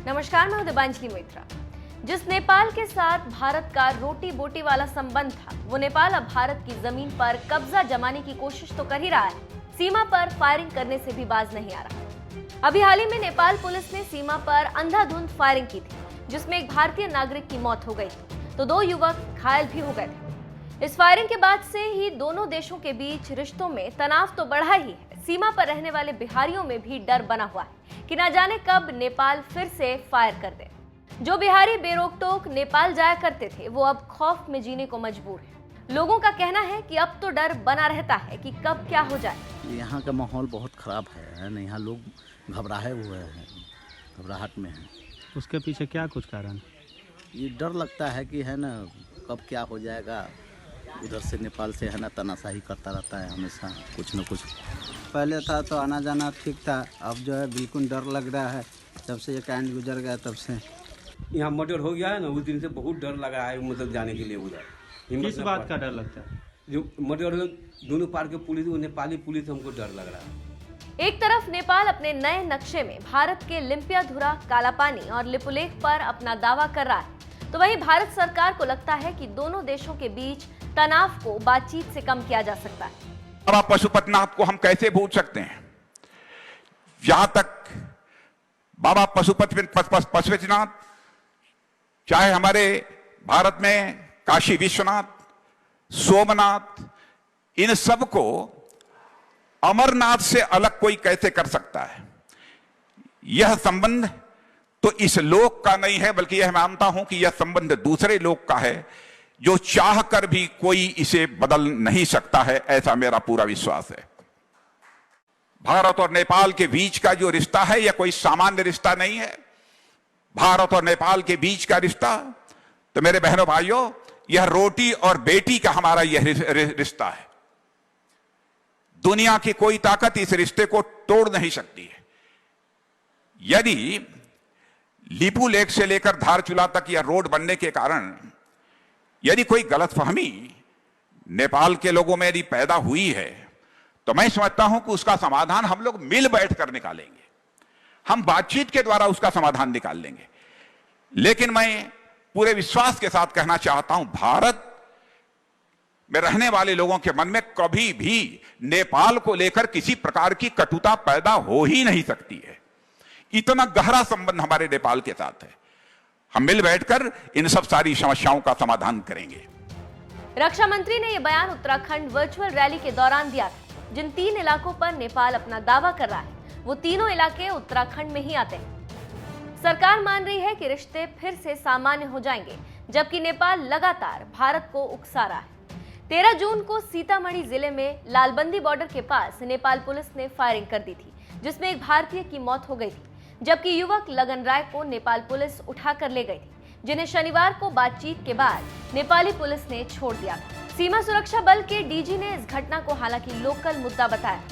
नमस्कार, मैं हूं दिबांजलि मैत्रा। जिस नेपाल के साथ भारत का रोटी बोटी वाला संबंध था, वो नेपाल अब भारत की जमीन पर कब्जा जमाने की कोशिश तो कर ही रहा है, सीमा पर फायरिंग करने से भी बाज नहीं आ रहा। अभी हाल ही में नेपाल पुलिस ने सीमा पर अंधाधुंध फायरिंग की थी, जिसमें एक भारतीय नागरिक की मौत हो गई थी, तो 2 युवक घायल भी हो गए थे। इस फायरिंग के बाद से ही दोनों देशों के बीच रिश्तों में तनाव तो बढ़ा ही है। सीमा पर रहने वाले बिहारियों में भी डर बना हुआ है कि न जाने कब नेपाल फिर से फायर कर दे। जो बिहारी बेरोक टोक नेपाल जाया करते थे, वो अब खौफ में जीने को मजबूर है। लोगों का कहना है कि अब तो डर बना रहता है कि कब क्या हो जाए। यहाँ का माहौल बहुत ख़राब है ना, यहाँ लोग घबराए हुए हैं, घबराहट में हैं। उसके पीछे क्या कुछ कारण? ये डर लगता है कि है ना, कब क्या हो जाएगा। उधर से नेपाल से है ना तनाशाही करता रहता है हमेशा कुछ न कुछ। पहले था तो आना जाना ठीक था, अब जो है बिल्कुल डर लग रहा है। जब से ये कैंट गुजर गया तब से यहाँ मर्डर हो गया है ना, उस दिन से बहुत डर लगा है, मतलब जाने के लिए उधर। किस बात का डर लगता है? जो मर्डर दोनों पार के पुलिस, नेपाली पुलिस, हमको डर लग रहा है। एक तरफ नेपाल अपने नए नक्शे में भारत के लिम्पियाधुरा, कालापानी और लिपुलेख पर अपना दावा कर रहा है, तो वहीं भारत सरकार को लगता है कि दोनों देशों के बीच तनाव को बातचीत से कम किया जा सकता है। बाबा पशुपतिनाथ को हम कैसे भूल सकते हैं? यहां तक बाबा पशुपतिनाथ, चाहे हमारे भारत में काशी विश्वनाथ, सोमनाथ, इन सब को अमरनाथ से अलग कोई कैसे कर सकता है? यह संबंध तो इस लोक का नहीं है, बल्कि यह मानता हूं कि यह संबंध दूसरे लोक का है, जो चाह कर भी कोई इसे बदल नहीं सकता है, ऐसा मेरा पूरा विश्वास है। भारत और नेपाल के बीच का जो रिश्ता है, यह कोई सामान्य रिश्ता नहीं है। भारत और नेपाल के बीच का रिश्ता, तो मेरे बहनों भाइयों, यह रोटी और बेटी का हमारा यह रिश्ता है। दुनिया की कोई ताकत इस रिश्ते को तोड़ नहीं सकती है। यदि लिपुलेख से लेकर धारचूला तक यह रोड बनने के कारण यदि कोई गलतफहमी नेपाल के लोगों में यदि पैदा हुई है, तो मैं समझता हूं कि उसका समाधान हम लोग मिल बैठ कर निकालेंगे। हम बातचीत के द्वारा उसका समाधान निकाल लेंगे। लेकिन मैं पूरे विश्वास के साथ कहना चाहता हूं, भारत में रहने वाले लोगों के मन में कभी भी नेपाल को लेकर किसी प्रकार की कटुता पैदा हो ही नहीं सकती है। इतना गहरा संबंध हमारे नेपाल के साथ है। हम मिल बैठकर इन सब सारी समस्याओं का समाधान करेंगे। रक्षा मंत्री ने यह बयान उत्तराखंड वर्चुअल रैली के दौरान दिया था। जिन 3 इलाकों पर नेपाल अपना दावा कर रहा है, वो तीनों इलाके उत्तराखंड में ही आते हैं। सरकार मान रही है कि रिश्ते फिर से सामान्य हो जाएंगे, जबकि नेपाल लगातार भारत को उकसा रहा है। 13 जून को सीतामढ़ी जिले में लालबंदी बॉर्डर के पास नेपाल पुलिस ने फायरिंग कर दी थी, जिसमें एक भारतीय की मौत हो गई थी, जबकि युवक लगन राय को नेपाल पुलिस उठाकर ले गई थी, जिन्हें शनिवार को बातचीत के बाद नेपाली पुलिस ने छोड़ दिया था। सीमा सुरक्षा बल के डीजी ने इस घटना को हालांकि लोकल मुद्दा बताया,